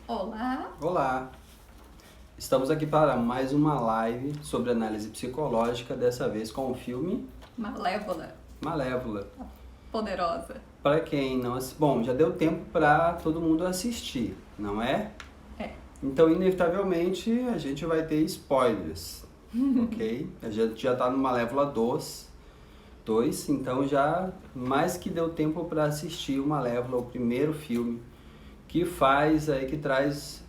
Olá, Olá! Estamos aqui para mais uma live sobre análise psicológica, dessa vez com o filme Malévola, Malévola. poderosa. Para quem não assistiu, bom, já deu tempo para todo mundo assistir, não é? É, Então, inevitavelmente, a gente vai ter spoilers, ok? A gente já está no Malévola 2, então já mais que deu tempo para assistir o Malévola, o primeiro filme, que traz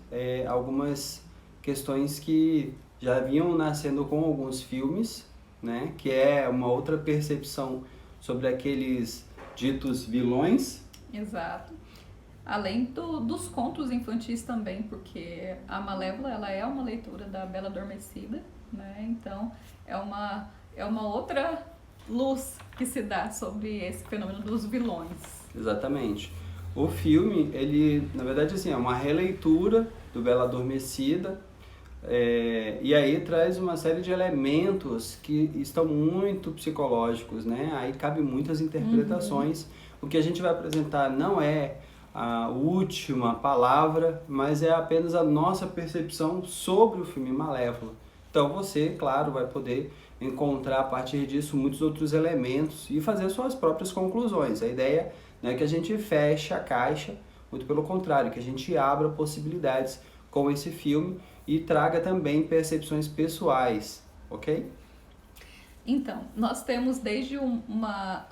algumas questões que já vinham nascendo com alguns filmes, né? Que é uma outra percepção sobre aqueles ditos vilões. exato. Além dos contos infantis também, porque a Malévola ela é uma leitura da Bela Adormecida, né? Então é uma outra luz que se dá sobre esse fenômeno dos vilões. Exatamente. O filme, ele, na verdade, assim, é uma releitura do Bela Adormecida, e aí traz uma série de elementos que estão muito psicológicos, né? Aí cabe muitas interpretações. O que a gente vai apresentar não é a última palavra, mas é apenas a nossa percepção sobre o filme Malévola. Então você, claro, vai poder encontrar a partir disso muitos outros elementos e fazer suas próprias conclusões. A ideia não é que a gente feche a caixa, muito pelo contrário, que a gente abra possibilidades com esse filme e traga também percepções pessoais, ok? Então, nós temos desde uma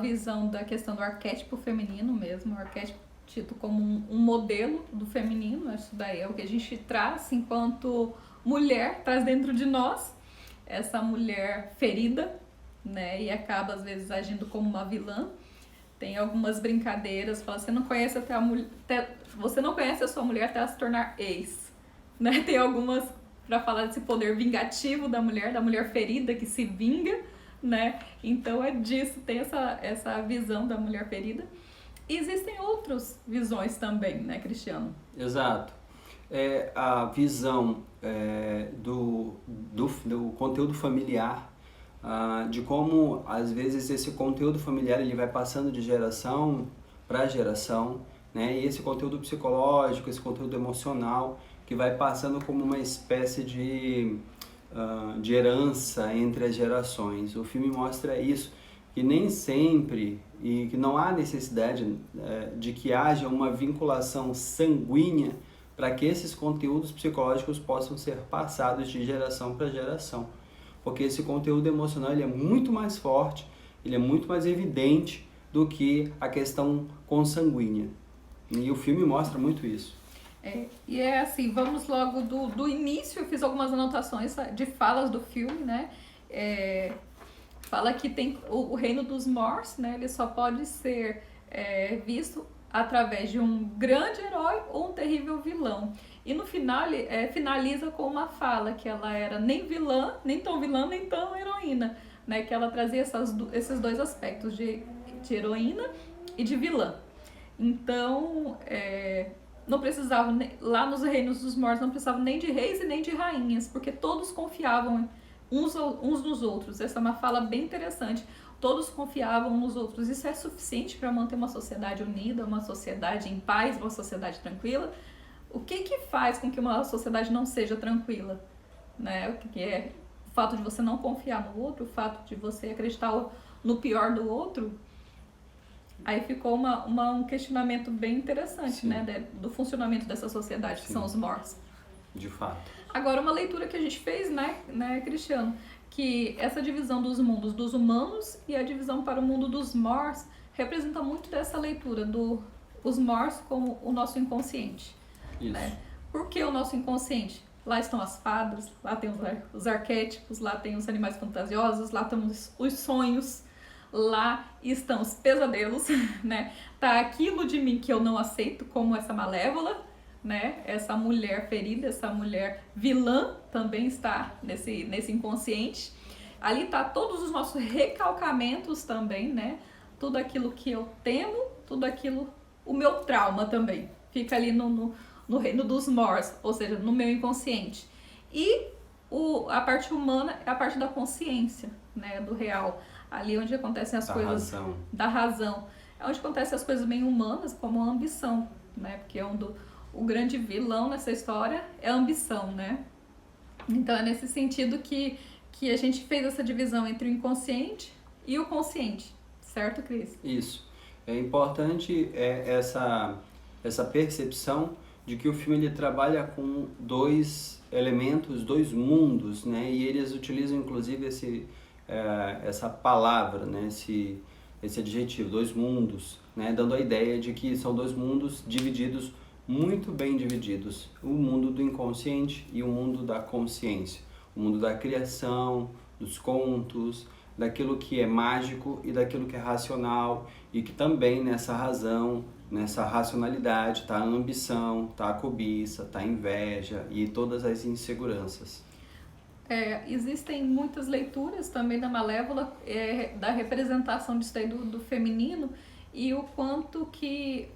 visão da questão do arquétipo feminino mesmo, o arquétipo tido como um modelo do feminino, isso daí é o que a gente traz enquanto mulher, traz dentro de nós essa mulher ferida, né, e acaba às vezes agindo como uma vilã. Tem algumas brincadeiras, fala, você não conhece você não conhece a sua mulher até ela se tornar ex, né? Tem algumas para falar desse poder vingativo da mulher ferida que se vinga, né? Então é disso, tem essa visão da mulher ferida. E existem outras visões também, né, Cristiano? Exato. A visão do conteúdo familiar, de como às vezes esse conteúdo familiar ele vai passando de geração para geração, né? E esse conteúdo psicológico, esse conteúdo emocional que vai passando como uma espécie de herança entre as gerações. O filme mostra isso, que nem sempre e que não há necessidade de que haja uma vinculação sanguínea para que esses conteúdos psicológicos possam ser passados de geração para geração. Porque esse conteúdo emocional ele é muito mais forte, ele é muito mais evidente do que a questão consanguínea. E o filme mostra muito isso. E é assim, vamos logo do início, eu fiz algumas anotações de falas do filme, né? Fala que tem o reino dos Morse, né? Ele só pode ser visto através de um grande herói ou um terrível vilão. E no final ele finaliza com uma fala que ela era nem vilã, nem tão heroína, né? Que ela trazia esses dois aspectos de heroína e de vilã. Então, não precisava, lá nos reinos dos mortos, não precisava nem de reis e nem de rainhas, porque todos confiavam uns nos outros. Essa é uma fala bem interessante. Todos confiavam nos outros. Isso é suficiente para manter uma sociedade unida, uma sociedade em paz, uma sociedade tranquila. O que faz com que uma sociedade não seja tranquila? Né? O que é o fato de você não confiar no outro, o fato de você acreditar no pior do outro. Aí ficou um questionamento bem interessante, Sim. né, do funcionamento dessa sociedade, Sim. que são os Morse. De fato. Agora, uma leitura que a gente fez, né, Cristiano, que essa divisão dos mundos dos humanos e a divisão para o mundo dos Morse representa muito dessa leitura os Morse como o nosso inconsciente. Isso. Né? Por que o nosso inconsciente? Lá estão as fadas, lá tem os arquétipos, lá tem os animais fantasiosos, lá estão os sonhos, lá estão os pesadelos, né? Tá aquilo de mim que eu não aceito, como essa malévola, né? Essa mulher ferida, essa mulher vilã também está nesse inconsciente. Ali tá todos os nossos recalcamentos também, né? Tudo aquilo que eu temo, tudo aquilo, o meu trauma também, fica ali no reino dos Morse, ou seja, no meu inconsciente. E a parte humana é a parte da consciência, né? Do real. Ali onde acontecem as coisas da razão. É onde acontecem as coisas bem humanas, como a ambição, né? Porque o grande vilão nessa história é a ambição, né? Então é nesse sentido que a gente fez essa divisão entre o inconsciente e o consciente, certo, Cris? Isso. É importante essa percepção de que o filme ele trabalha com dois elementos, dois mundos, né? E eles utilizam inclusive essa palavra, né? Esse adjetivo, dois mundos, né? Dando a ideia de que são dois mundos divididos, muito bem divididos. O mundo do inconsciente e o mundo da consciência. O mundo da criação, dos contos, daquilo que é mágico e daquilo que é racional, e que também nessa razão, nessa racionalidade está a ambição, está a cobiça, está a inveja e todas as inseguranças. Existem muitas leituras também da Malévola, da representação disso aí do feminino, e o quanto que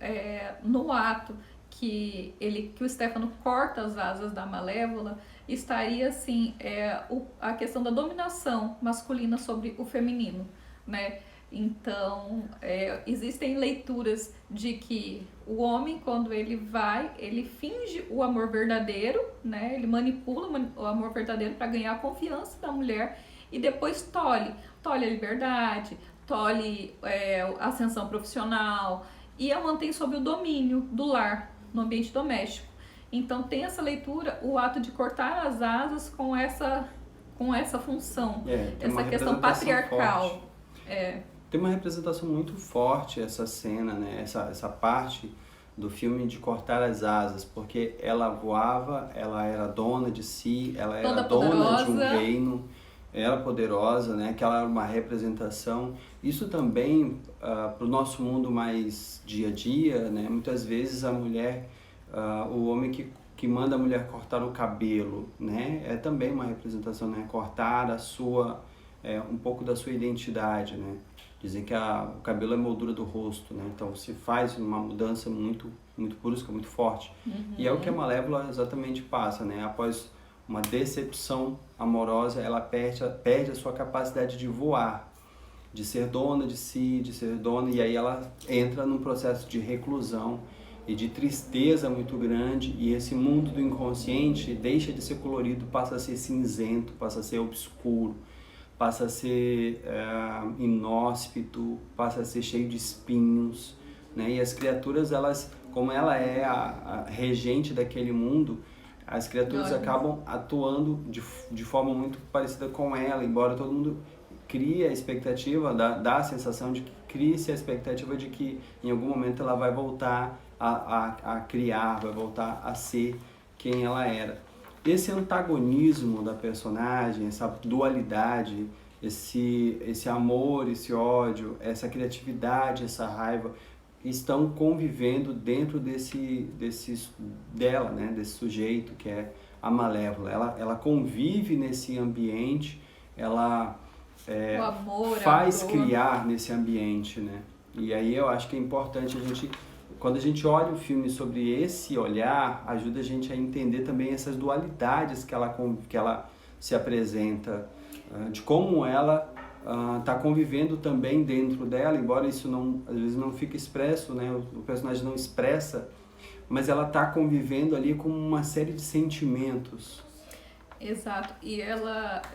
no ato que o Stefano corta as asas da Malévola, estaria assim a questão da dominação masculina sobre o feminino, né? Então, existem leituras de que o homem, quando ele finge o amor verdadeiro, né? Ele manipula o amor verdadeiro para ganhar a confiança da mulher e depois tolhe a liberdade, tolhe a ascensão profissional e a mantém sob o domínio do lar, no ambiente doméstico. Então, tem essa leitura, o ato de cortar as asas com essa função, essa questão patriarcal. Tem uma representação muito forte essa cena, né? Essa parte do filme de cortar as asas, porque ela voava, ela era dona de si, ela era dona de um reino, era poderosa, né? Que ela era uma representação. Isso também, para o nosso mundo mais dia a dia, né? Muitas vezes a mulher, o homem que manda a mulher cortar o cabelo, né? É também uma representação, né? Cortar um pouco da sua identidade, né? Dizem que o cabelo é a moldura do rosto, né? Então se faz uma mudança muito, muito brusca, muito forte. Uhum. E é o que a Malévola exatamente passa, né? Após uma decepção amorosa, ela perde a sua capacidade de voar, de ser dona de si, e aí ela entra num processo de reclusão e de tristeza muito grande, e esse mundo do inconsciente deixa de ser colorido, passa a ser cinzento, passa a ser obscuro, passa a ser inóspito, passa a ser cheio de espinhos, né? E as criaturas, como ela é a regente daquele mundo, as criaturas acabam atuando de forma muito parecida com ela, embora todo mundo crie a expectativa, dá a sensação de que cria-se a expectativa de que em algum momento ela vai voltar a criar, vai voltar a ser quem ela era. Esse antagonismo da personagem, essa dualidade, esse amor, esse ódio, essa criatividade, essa raiva, estão convivendo dentro dela, né? Desse sujeito que é a Malévola. Ela convive nesse ambiente, ela faz criar nesse ambiente, né? E aí eu acho que é importante quando a gente olha o filme sobre esse olhar, ajuda a gente a entender também essas dualidades que ela se apresenta, de como ela está convivendo também dentro dela, embora isso às vezes não fique expresso, né? O personagem não expressa, mas ela está convivendo ali com uma série de sentimentos. Exato, e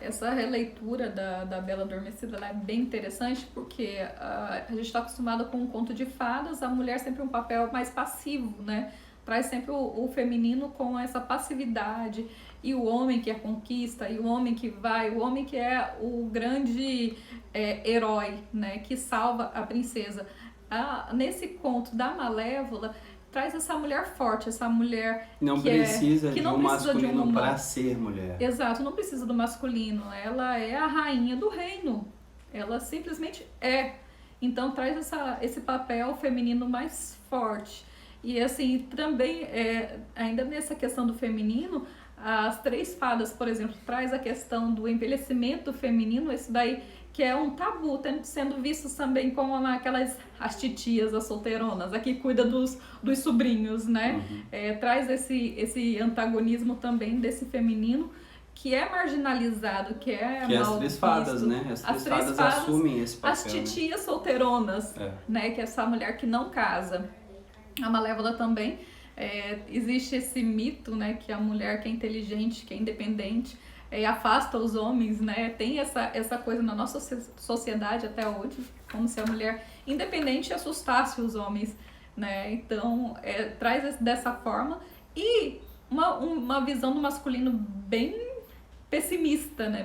essa releitura da Bela Adormecida, ela é bem interessante, porque a gente está acostumado com um conto de fadas, a mulher sempre um papel mais passivo, né? Traz sempre o feminino com essa passividade, e o homem que é conquista, e o homem que o homem que é o grande herói, né? Que salva a princesa. Nesse conto da Malévola, traz essa mulher forte, essa mulher que não precisa de um masculino para ser mulher. Exato, não precisa do masculino. Ela é a rainha do reino. Ela simplesmente é. Então traz esse papel feminino mais forte. E assim, também, ainda nessa questão do feminino, as Três Fadas, por exemplo, traz a questão do envelhecimento feminino, esse daí que é um tabu, sendo vistos também como as titias, as solteironas, a que cuida dos sobrinhos, né? Uhum. Traz esse antagonismo também desse feminino, que é marginalizado, que é mal as Três Fadas, né? As Três Fadas assumem esse papel. As titias solteironas, né? Que é essa mulher que não casa. A Malévola também Existe esse mito, né, que a mulher que é inteligente, que é independente, afasta os homens, né? Tem essa coisa na nossa sociedade até hoje, como se a mulher independente assustasse os homens, né? Então, traz dessa forma e uma visão do masculino bem pessimista, né?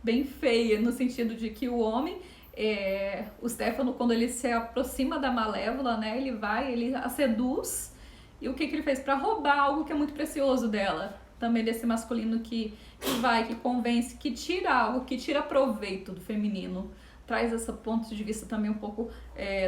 Bem feia, no sentido de que o homem, o Stefano, quando ele se aproxima da Malévola, né? Ele a seduz, e o que ele fez? Para roubar algo que é muito precioso dela. Também desse masculino que convence, que tira algo, que tira proveito do feminino. Traz esse ponto de vista também um pouco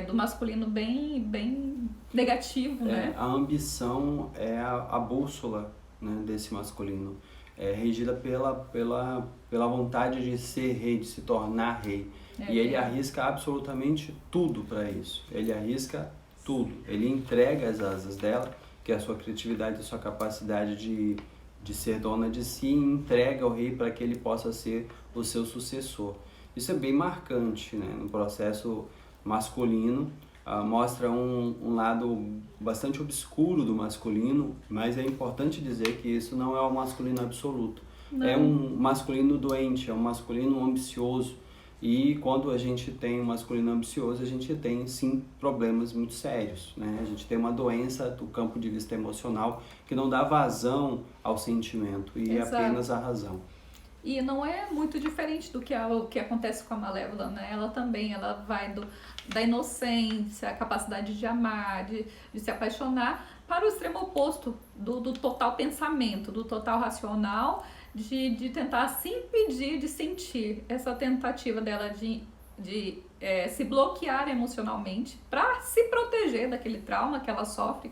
do masculino bem negativo, né? A ambição é a bússola, né, desse masculino. É regida pela vontade de ser rei, de se tornar rei. E ele arrisca absolutamente tudo para isso. Ele arrisca tudo. Ele entrega as asas dela, que é a sua criatividade, a sua capacidade de ser dona de si, e entrega ao rei para que ele possa ser o seu sucessor. Isso é bem marcante, né? No processo masculino, mostra um lado bastante obscuro do masculino, mas é importante dizer que isso não é o masculino absoluto. Não. É um masculino doente, é um masculino ambicioso. E quando a gente tem um masculino ambicioso, a gente tem, sim, problemas muito sérios, né? A gente tem uma doença do campo de vista emocional que não dá vazão ao sentimento e apenas à razão. E não é muito diferente do que acontece com a Malévola, né? Ela também, vai da inocência, a capacidade de amar, de se apaixonar, para o extremo oposto do total pensamento, do total racional, de tentar se impedir de sentir. Essa tentativa dela de se bloquear emocionalmente para se proteger daquele trauma que ela sofre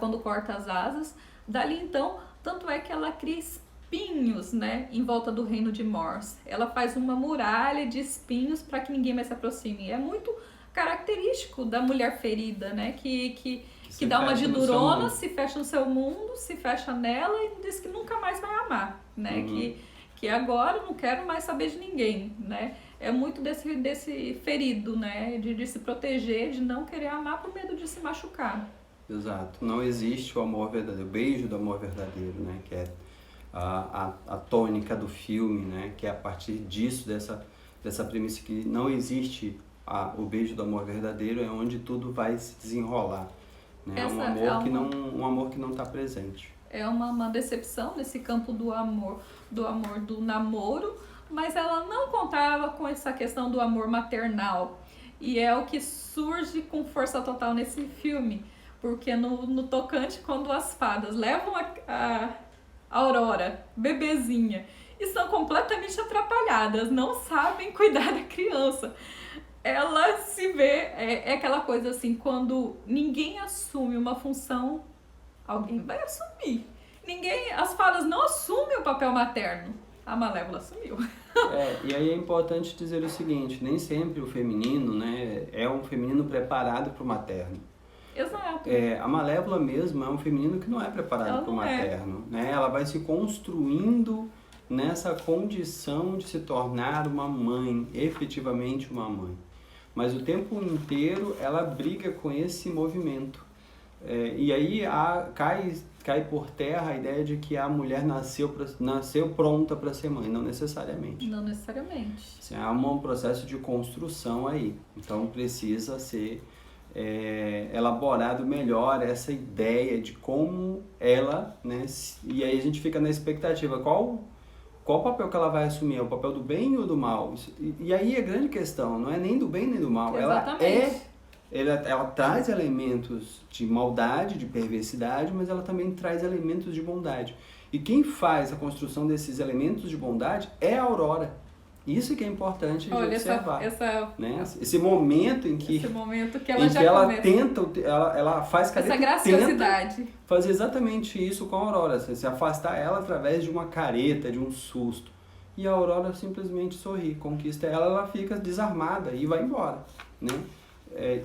quando corta as asas. Dali então, tanto é que ela cria espinhos, né, em volta do reino de Morse. Ela faz uma muralha de espinhos para que ninguém mais se aproxime. É muito característico da mulher ferida, né, que dá uma de durona, se fecha no seu mundo, se fecha nela e diz que nunca mais vai amar, né? Uhum. Que agora eu não quero mais saber de ninguém, né? É muito desse ferido, né? De se proteger, de não querer amar por medo de se machucar. Exato. Não existe o amor verdadeiro, o beijo do amor verdadeiro, né? Que é a tônica do filme, né? Que é a partir disso, dessa premissa que não existe o beijo do amor verdadeiro, é onde tudo vai se desenrolar. Né? Um amor que não está presente. É uma decepção nesse campo do amor do namoro, mas ela não contava com essa questão do amor maternal. E é o que surge com força total nesse filme, porque no tocante, quando as fadas levam a Aurora, bebezinha, e são completamente atrapalhadas, não sabem cuidar da criança. Ela se vê, é aquela coisa assim, quando ninguém assume uma função, alguém vai assumir. As fadas não assumem o papel materno. A Malévola assumiu. E aí é importante dizer o seguinte, nem sempre o feminino, né, é um feminino preparado para o materno. Exato. A Malévola mesmo é um feminino que não é preparado para o materno. Né? Ela vai se construindo nessa condição de se tornar uma mãe, efetivamente uma mãe. Mas o tempo inteiro ela briga com esse movimento. E aí cai por terra a ideia de que a mulher nasceu pronta para ser mãe. Não necessariamente. Não necessariamente. Assim, há um processo de construção aí. Então precisa ser elaborado melhor essa ideia de como ela, né? E aí a gente fica na expectativa. Qual o papel que ela vai assumir? É o papel do bem ou do mal? E aí a grande questão não é nem do bem nem do mal. Exatamente. Ela traz elementos de maldade, de perversidade, mas ela também traz elementos de bondade. E quem faz a construção desses elementos de bondade é a Aurora. Isso que é importante de observar. Né? Esse momento em que ela faz essa graciosidade. Tenta fazer exatamente isso com a Aurora, se afastar ela através de uma careta, de um susto. E a Aurora simplesmente sorri, conquista ela fica desarmada e vai embora. Né?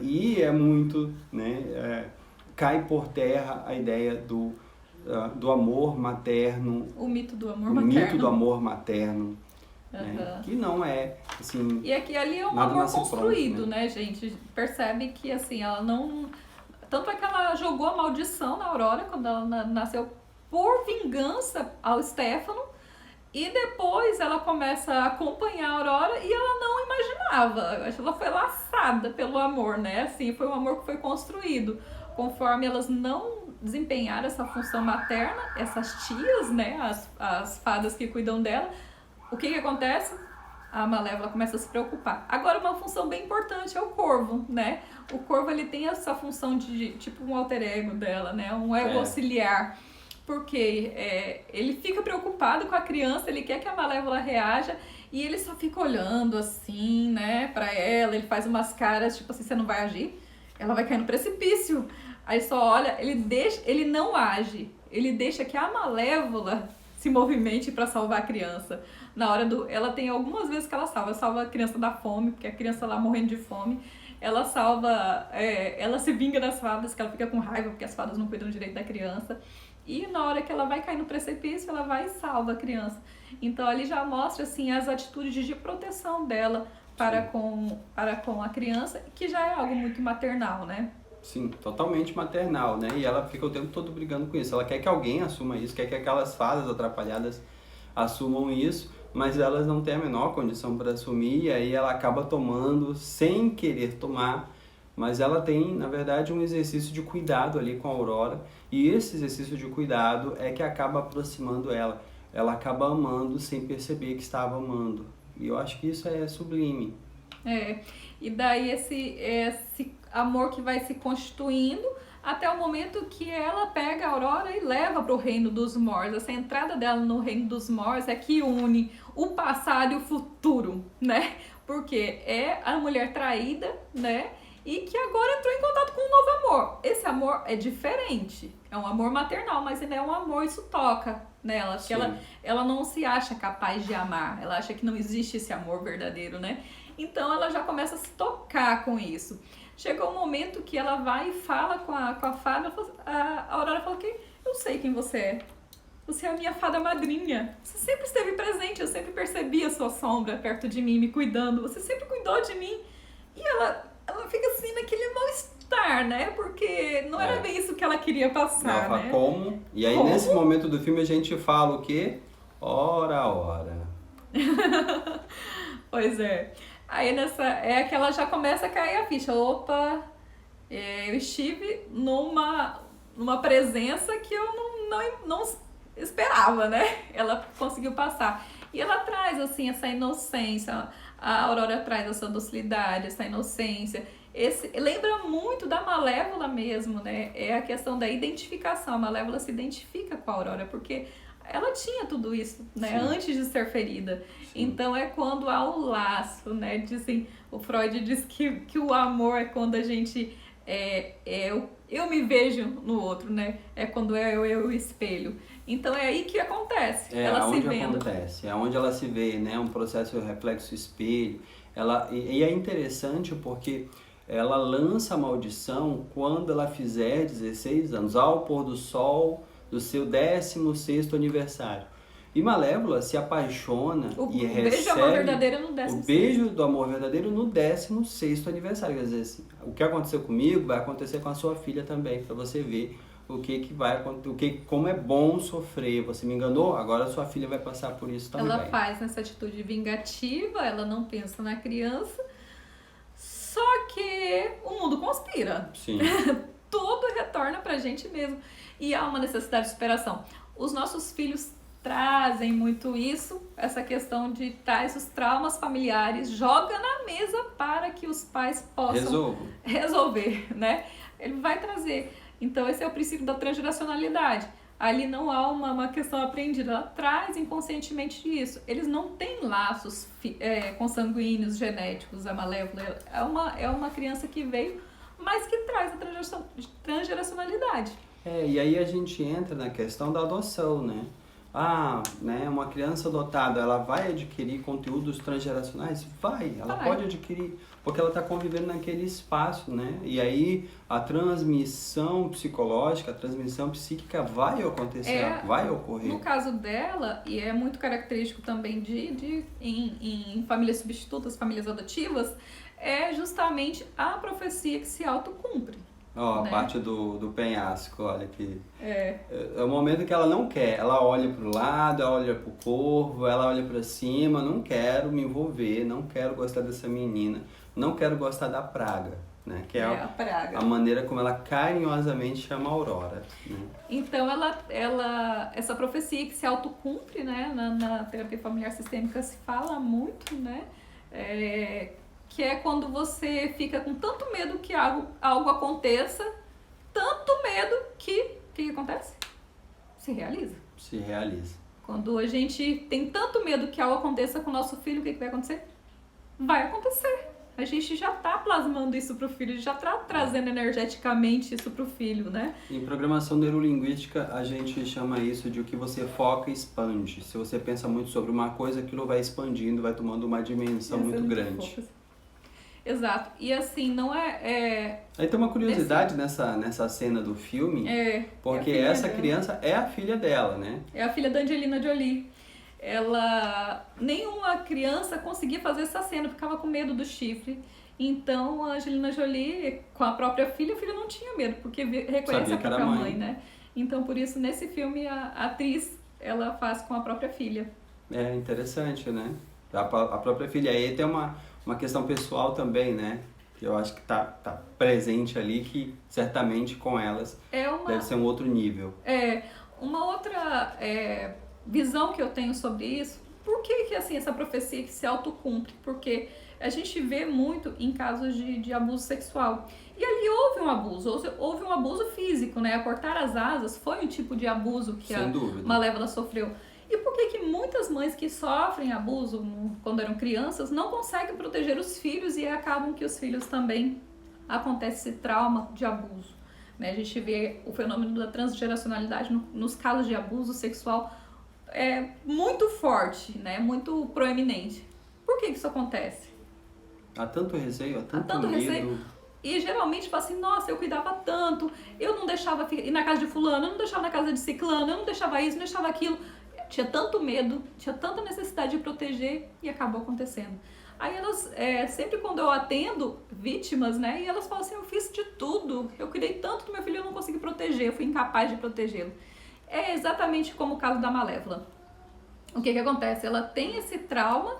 E é muito, né, cai por terra a ideia do amor materno. O mito do amor materno. O mito do amor materno. Né? Que não é, assim... E aqui ali é um amor construído, pronto, né, gente? Percebe que, assim, ela não... Tanto é que ela jogou a maldição na Aurora quando ela nasceu por vingança ao Stefano. E depois ela começa a acompanhar a Aurora e ela não imaginava. Eu acho que ela foi laçada pelo amor, né? Assim, foi um amor que foi construído. Conforme elas não desempenharam essa função materna, essas tias, né? As fadas que cuidam dela, o que acontece? A Malévola começa a se preocupar. Agora, uma função bem importante é o corvo, né? O corvo, ele tem essa função de, tipo, um alter ego dela, né? Um ego auxiliar. Porque ele fica preocupado com a criança, ele quer que a Malévola reaja e ele só fica olhando assim, né, pra ela, ele faz umas caras, tipo assim, você não vai agir? Ela vai cair no precipício. Aí só olha, ele não age, ele deixa que a Malévola se movimente pra salvar a criança. Na hora ela tem algumas vezes que ela salva a criança da fome, porque a criança lá morrendo de fome. Ela salva, ela se vinga das fadas, que ela fica com raiva porque as fadas não cuidam direito da criança. E na hora que ela vai cair no precipício, ela vai e salva a criança. Então ali já mostra assim as atitudes de proteção dela para com a criança, que já é algo muito maternal, né? Sim, totalmente maternal, né? E ela fica o tempo todo brigando com isso. Ela quer que alguém assuma isso, quer que aquelas fadas atrapalhadas assumam isso, mas elas não têm a menor condição para assumir, e aí ela acaba tomando sem querer tomar. Mas ela tem, na verdade, um exercício de cuidado ali com a Aurora, e esse exercício de cuidado é que acaba aproximando ela. Ela acaba amando sem perceber que estava amando. E eu acho que isso é sublime. E daí esse amor que vai se constituindo até o momento que ela pega a Aurora e leva para o reino dos Mors. Essa entrada dela no reino dos Mors é que une o passado e o futuro, né? Porque é a mulher traída, né? E que agora entrou em contato com um novo amor. Esse amor é diferente. É um amor maternal, mas ainda é um amor, isso toca nela. Porque ela não se acha capaz de amar. Ela acha que não existe esse amor verdadeiro, né? Então ela já começa a se tocar com isso. Chegou um momento que ela vai e fala com a fada. A Aurora fala que eu sei quem você é. Você é a minha fada madrinha. Você sempre esteve presente. Eu sempre percebi a sua sombra perto de mim, me cuidando. Você sempre cuidou de mim. E ela fica assim naquele mal-estar, né? Porque não era bem isso que ela queria passar, ela fala, né? como? E aí nesse momento do filme a gente fala o quê? Ora. Pois é. Aí é que ela já começa a cair a ficha. Opa, eu estive numa presença que eu não esperava, né? Ela conseguiu passar. E ela traz, assim, essa inocência. A Aurora traz essa docilidade, essa inocência. Lembra muito da Malévola mesmo, né? É a questão da identificação. A Malévola se identifica com a Aurora, porque ela tinha tudo isso, né? Antes de ser ferida. Sim. Então é quando há o laço, né? Dizem, o Freud diz que o amor é quando a gente... eu me vejo no outro, né? É quando eu espelho. Então é aí que acontece. Ela se vendo. Acontece, é onde ela se vê, né? Um processo reflexo espelho. E é interessante porque ela lança a maldição quando ela fizer 16 anos, ao pôr do sol do seu 16º aniversário. E Malévola se apaixona e recebe beijo do amor verdadeiro no 16º. O beijo do amor verdadeiro no 16º aniversário. Quer dizer, assim, o que aconteceu comigo vai acontecer com a sua filha também, para você ver como é bom sofrer. Você me enganou, agora a sua filha vai passar por isso também. Ela faz essa atitude vingativa, ela não pensa na criança, só que o mundo conspira. Sim. Tudo retorna pra gente mesmo. E há uma necessidade de superação. Os nossos filhos trazem muito isso, essa questão de traz os traumas familiares, joga na mesa para que os pais possam resolver, né? Ele vai trazer. Então esse é o princípio da transgeracionalidade. Ali não há uma questão aprendida, ela traz inconscientemente isso. Eles não têm laços consanguíneos, genéticos, a Malévola. É uma criança que veio, mas que traz a transgeracionalidade. E aí a gente entra na questão da adoção, né? Uma criança adotada, ela vai adquirir conteúdos transgeracionais? Ela pode adquirir, porque ela está convivendo naquele espaço, né? E aí a transmissão psicológica, a transmissão psíquica vai acontecer, vai ocorrer. No caso dela, e é muito característico também em famílias substitutas, famílias adotivas, é justamente a profecia que se autocumpre. Ó, a né? parte do penhasco, olha aqui. É, É o momento que ela não quer. Ela olha pro lado, ela olha pro corvo, ela olha pra cima. Não quero me envolver, não quero gostar dessa menina, não quero gostar da praga, né? Que é a praga. a maneira como ela carinhosamente chama a Aurora, né? Então, essa profecia que se autocumpre, né, na terapia familiar sistêmica se fala muito, né, que é quando você fica com tanto medo que algo aconteça, tanto medo que o que acontece? Se realiza. Se realiza. Quando a gente tem tanto medo que algo aconteça com o nosso filho, o que vai acontecer? Vai acontecer. A gente já está plasmando isso para o filho, já está trazendo energeticamente isso para o filho, né? Em programação neurolinguística, a gente chama isso de o que você foca expande. Se você pensa muito sobre uma coisa, aquilo vai expandindo, vai tomando uma dimensão muito grande. Focus. Exato. E assim, não Aí tem uma curiosidade nessa cena do filme, porque é essa dela. criança é a filha dela, né? É a filha da Angelina Jolie. Nenhuma criança conseguia fazer essa cena, ficava com medo do chifre. Então a Angelina Jolie, com a própria filha, a filha não tinha medo, porque reconhece a própria mãe, né? Então por isso nesse filme a atriz ela faz com a própria filha. É interessante, né? A própria filha. Aí tem uma questão pessoal também, né? Que eu acho que tá presente ali, que certamente com elas deve ser um outro nível. Uma outra visão que eu tenho sobre isso, por que assim, essa profecia que se autocumpre? Porque a gente vê muito em casos de abuso sexual. E ali houve um abuso físico, né? A cortar as asas foi um tipo de abuso que Sem dúvida. Malévola sofreu. E por que muitas mães que sofrem abuso quando eram crianças não conseguem proteger os filhos e acabam que os filhos também acontece esse trauma de abuso, né? A gente vê o fenômeno da transgeracionalidade nos casos de abuso sexual muito forte, né? Muito proeminente. Por que isso acontece? Há tanto receio, há tanto medo. Receio. E geralmente fala assim, nossa, eu cuidava tanto, eu não deixava ir na casa de fulano, eu não deixava na casa de ciclano, eu não deixava isso, não deixava aquilo. Tinha tanto medo, tinha tanta necessidade de proteger e acabou acontecendo. Aí elas, sempre quando eu atendo vítimas, né, e elas falam assim, eu fiz de tudo, eu cuidei tanto do meu filho, eu não consegui proteger, eu fui incapaz de protegê-lo. É exatamente como o caso da Malévola. O que acontece? Ela tem esse trauma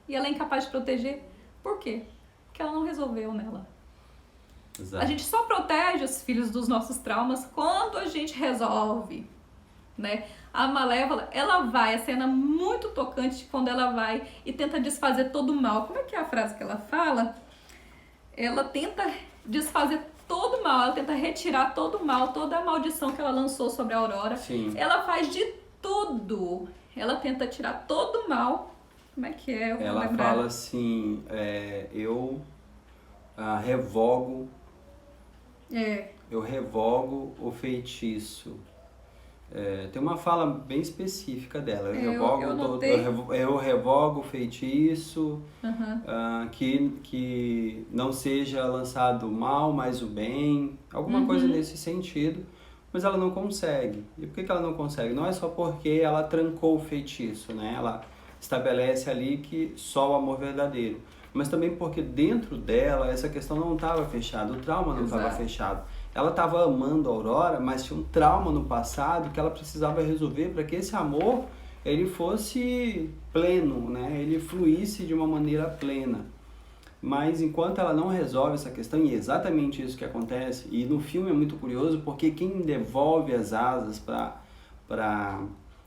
e ela é incapaz de proteger. Por quê? Porque ela não resolveu nela. Exato. A gente só protege os filhos dos nossos traumas quando a gente resolve, né? A Malévola, a cena muito tocante quando ela vai e tenta desfazer todo o mal. Como é que é a frase que ela fala? Ela tenta desfazer todo o mal, ela tenta retirar todo o mal, toda a maldição que ela lançou sobre a Aurora. Sim. Ela faz de tudo. Ela tenta tirar todo o mal. Como é que é? Ela fala assim, eu revogo. Eu revogo o feitiço. Tem uma fala bem específica dela. Eu revogo o feitiço, que não seja lançado o mal, mas o bem, alguma coisa nesse sentido, mas ela não consegue. E por que ela não consegue? Não é só porque ela trancou o feitiço, né? Ela estabelece ali que só o amor verdadeiro, mas também porque dentro dela essa questão não estava fechada, o trauma não estava fechado. Ela estava amando a Aurora, mas tinha um trauma no passado que ela precisava resolver para que esse amor ele fosse pleno, né? Ele fluísse de uma maneira plena. Mas enquanto ela não resolve essa questão, e é exatamente isso que acontece, e no filme é muito curioso porque quem devolve as asas para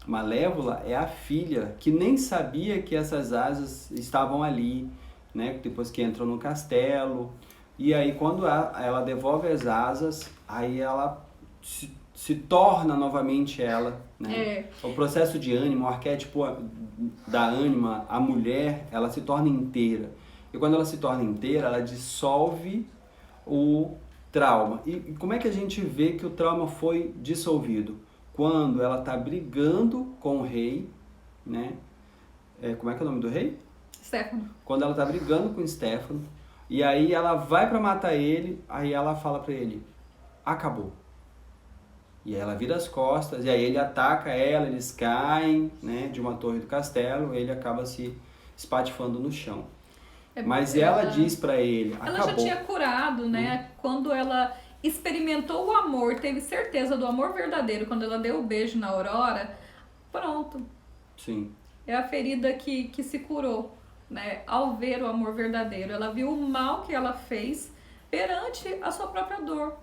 Malévola é a filha, que nem sabia que essas asas estavam ali, né? Depois que entram no castelo. E aí quando ela devolve as asas, aí ela se torna novamente ela, né? O processo de ânima, o arquétipo da ânima, a mulher, ela se torna inteira. E quando ela se torna inteira, ela dissolve o trauma. E como é que a gente vê que o trauma foi dissolvido? Quando ela está brigando com o rei, né? Como é que é o nome do rei? Stefano. Quando ela está brigando com o Stefano, e aí ela vai para matar ele, aí ela fala para ele, acabou. E aí ela vira as costas, e aí ele ataca ela, eles caem, né, de uma torre do castelo, ele acaba se espatifando no chão. Mas ela diz para ele, acabou. Ela já tinha curado, né? Quando ela experimentou o amor, teve certeza do amor verdadeiro quando ela deu o beijo na Aurora, pronto. Sim. É a ferida que se curou, né? Ao ver o amor verdadeiro. Ela viu o mal que ela fez perante a sua própria dor.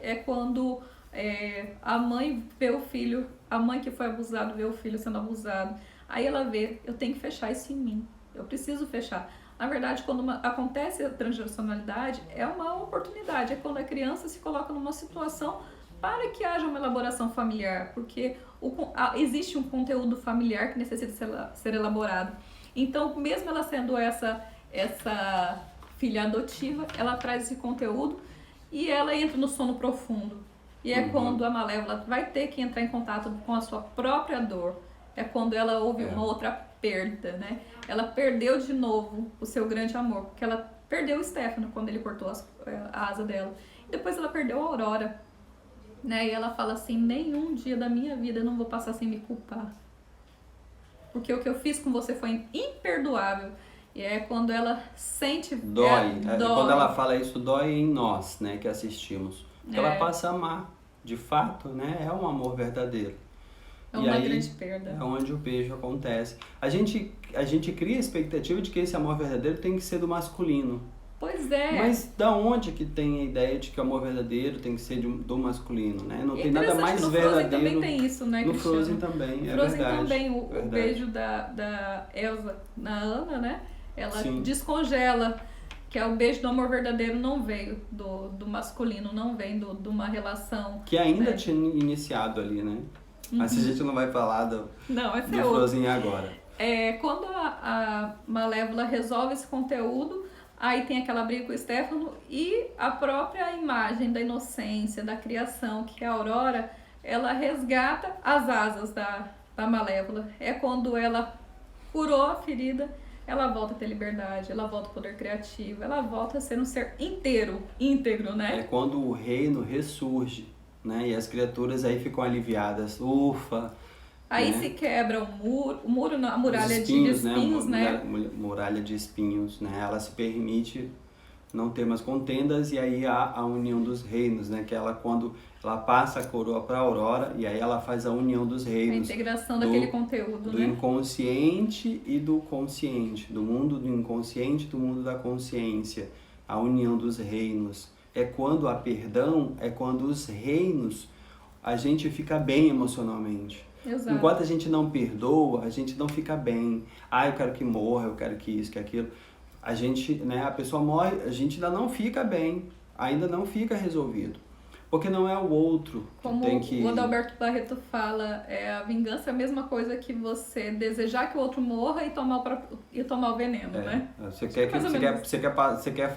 É quando a mãe vê o filho, a mãe que foi abusada vê o filho sendo abusado. Aí ela vê, eu tenho que fechar isso em mim. Eu preciso fechar. Na verdade, quando acontece a transgeracionalidade, é uma oportunidade. É quando a criança se coloca numa situação para que haja uma elaboração familiar, porque existe um conteúdo familiar que necessita ser elaborado. Então, mesmo ela sendo essa filha adotiva, ela traz esse conteúdo e ela entra no sono profundo. E é quando a Malévola vai ter que entrar em contato com a sua própria dor. É quando ela ouve uma outra perda, né? Ela perdeu de novo o seu grande amor, porque ela perdeu o Stefano quando ele cortou a asa dela. E depois ela perdeu a Aurora, né? E ela fala assim, nenhum dia da minha vida eu não vou passar sem me culpar. Porque o que eu fiz com você foi imperdoável. E é quando ela sente... Dói. dói. Quando ela fala isso, dói em nós, né, que assistimos. Porque ela passa a amar, de fato, né? É um amor verdadeiro. É uma grande perda. É onde o beijo acontece. A gente cria a expectativa de que esse amor verdadeiro tem que ser do masculino. Pois é. Mas da onde que tem a ideia de que o amor verdadeiro tem que ser do masculino, né? Não tem nada mais no verdadeiro. Frozen também tem isso, né, No Cristiano? Frozen também, é Frozen verdade. também, o verdade. beijo da Elsa na Anna, né? Ela Sim. descongela, que é o beijo do amor verdadeiro, não veio do masculino, não vem de uma relação... Que ainda tinha iniciado ali, né? Mas a gente não vai falar do Frozen agora. Quando a Malévola resolve esse conteúdo, aí tem aquela briga com o Stefano e a própria imagem da inocência, da criação, que a Aurora, ela resgata as asas da Malévola. É quando ela curou a ferida, ela volta a ter liberdade, ela volta a poder criativo, ela volta a ser um ser íntegro, né? É quando o reino ressurge, né? E as criaturas aí ficam aliviadas. Ufa! Aí né? se quebra a muralha espinhos, de espinhos, né? Muralha de espinhos, né? Ela se permite não ter mais contendas e aí há a união dos reinos, né? Que ela, quando ela passa a coroa para a Aurora e aí ela faz a união dos reinos. A integração daquele conteúdo, do né? inconsciente e do consciente, do mundo do inconsciente e do mundo da consciência. A união dos reinos. É quando há perdão, é quando os reinos, a gente fica bem emocionalmente. Exato. Enquanto a gente não perdoa, a gente não fica bem. Eu quero que morra, eu quero que isso, que aquilo. A gente, né, a pessoa morre, a gente ainda não fica bem, ainda não fica resolvido. Porque não é o outro que tem que... Como o Adalberto Barreto fala, a vingança é a mesma coisa que você desejar que o outro morra e tomar o veneno, né? Você quer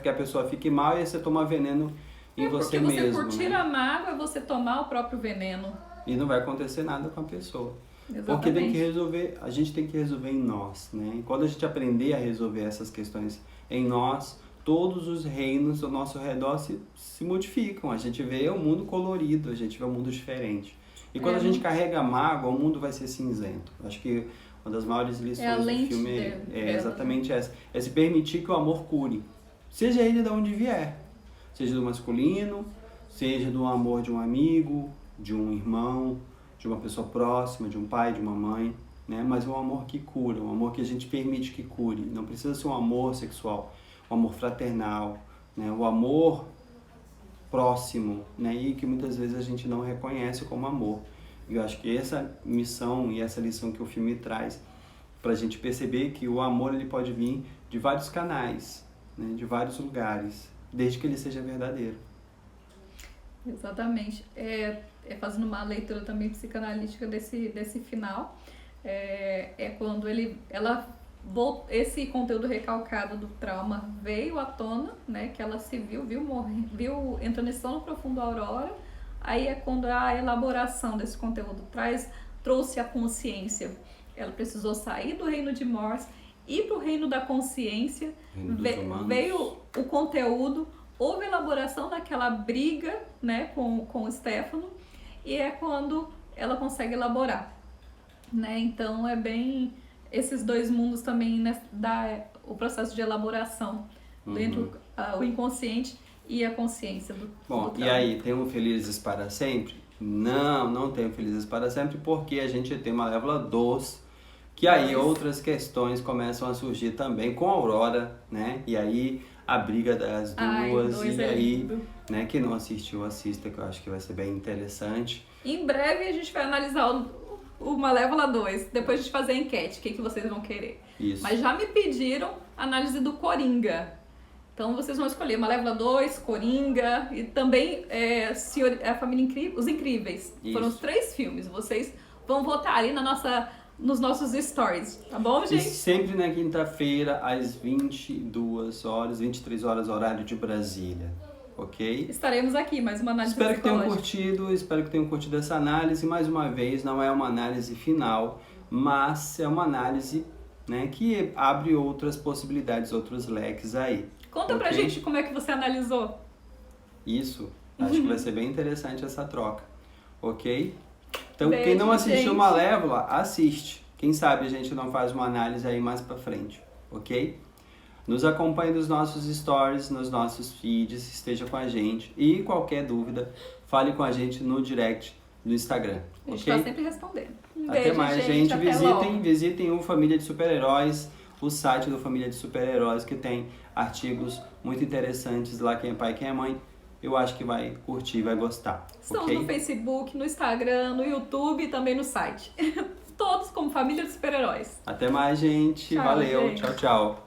que a pessoa fique mal e aí você toma veneno em você mesmo. Porque você curtir né? a mágoa é você tomar o próprio veneno. E não vai acontecer nada com a pessoa. Exatamente. Porque tem que resolver, a gente tem que resolver em nós, né? E quando a gente aprender a resolver essas questões em nós, todos os reinos ao nosso redor se modificam. A gente vê o mundo colorido, a gente vê o mundo diferente. E quando a gente carrega mágoa, o mundo vai ser cinzento. Acho que uma das maiores lições do filme é exatamente essa. É se permitir que o amor cure. Seja ele de onde vier. Seja do masculino, seja do amor de um amigo, de um irmão, de uma pessoa próxima, de um pai, de uma mãe, né? Mas um amor que cura, um amor que a gente permite que cure. Não precisa ser um amor sexual, um amor fraternal, né? O amor próximo, né? E que muitas vezes a gente não reconhece como amor. E eu acho que essa missão e essa lição que o filme traz para a gente perceber que o amor ele pode vir de vários canais, né? De vários lugares, desde que ele seja verdadeiro. Exatamente. Fazendo uma leitura também psicanalítica desse final, quando esse conteúdo recalcado do trauma veio à tona, né, que ela se viu entrando em sono profundo a Aurora, aí é quando a elaboração desse conteúdo trouxe a consciência. Ela precisou sair do reino de Morse, ir para o reino da consciência, veio o conteúdo, houve elaboração daquela briga, né, com o Stefano, e é quando ela consegue elaborar, né? Então é bem esses dois mundos também, né, o processo de elaboração dentro o inconsciente e a consciência do Bom, do e trauma. aí, tem um Felizes para Sempre? Não, não tem um Felizes para Sempre, porque a gente tem Malévola 2, que aí Dois. outras questões começam a surgir também com a Aurora, né? E aí a briga das Ai, duas, dois e é aí, lindo. né, quem não assistiu, assista, que eu acho que vai ser bem interessante. Em breve a gente vai analisar o Malévola 2, depois de fazer a enquete, o que vocês vão querer. Isso. Mas já me pediram análise do Coringa. Então vocês vão escolher Malévola 2, Coringa e também a Família Incrível, Os Incríveis. Isso. Foram os 3 filmes. Vocês vão votar ali nos nossos stories, tá bom, E gente? sempre na quinta-feira, às 23 horas, horário de Brasília, ok? Estaremos aqui, mais uma análise Espero que tenham psicológica. curtido essa análise. Mais uma vez, não é uma análise final, mas é uma análise, né, que abre outras possibilidades, outros leques aí. Conta pra Ok? gente como é que você analisou. Isso, acho que vai ser bem interessante essa troca, ok? Então, quem Beijo, não assistiu gente. Malévola, assiste. Quem sabe a gente não faz uma análise aí mais pra frente, ok? Nos acompanhe nos nossos stories, nos nossos feeds, esteja com a gente. E qualquer dúvida, fale com a gente no direct do Instagram, A gente ok? tá sempre respondendo. Um Até beijo, mais, gente. Até logo. Visitem o Família de Super-Heróis, o site do Família de Super-Heróis, que tem artigos muito interessantes lá, quem é pai, quem é mãe. Eu acho que vai curtir, vai gostar, Estamos ok? no Facebook, no Instagram, no YouTube e também no site. Todos como Família de Super-Heróis. Até mais, gente. Tchau, Valeu. gente. Tchau, tchau.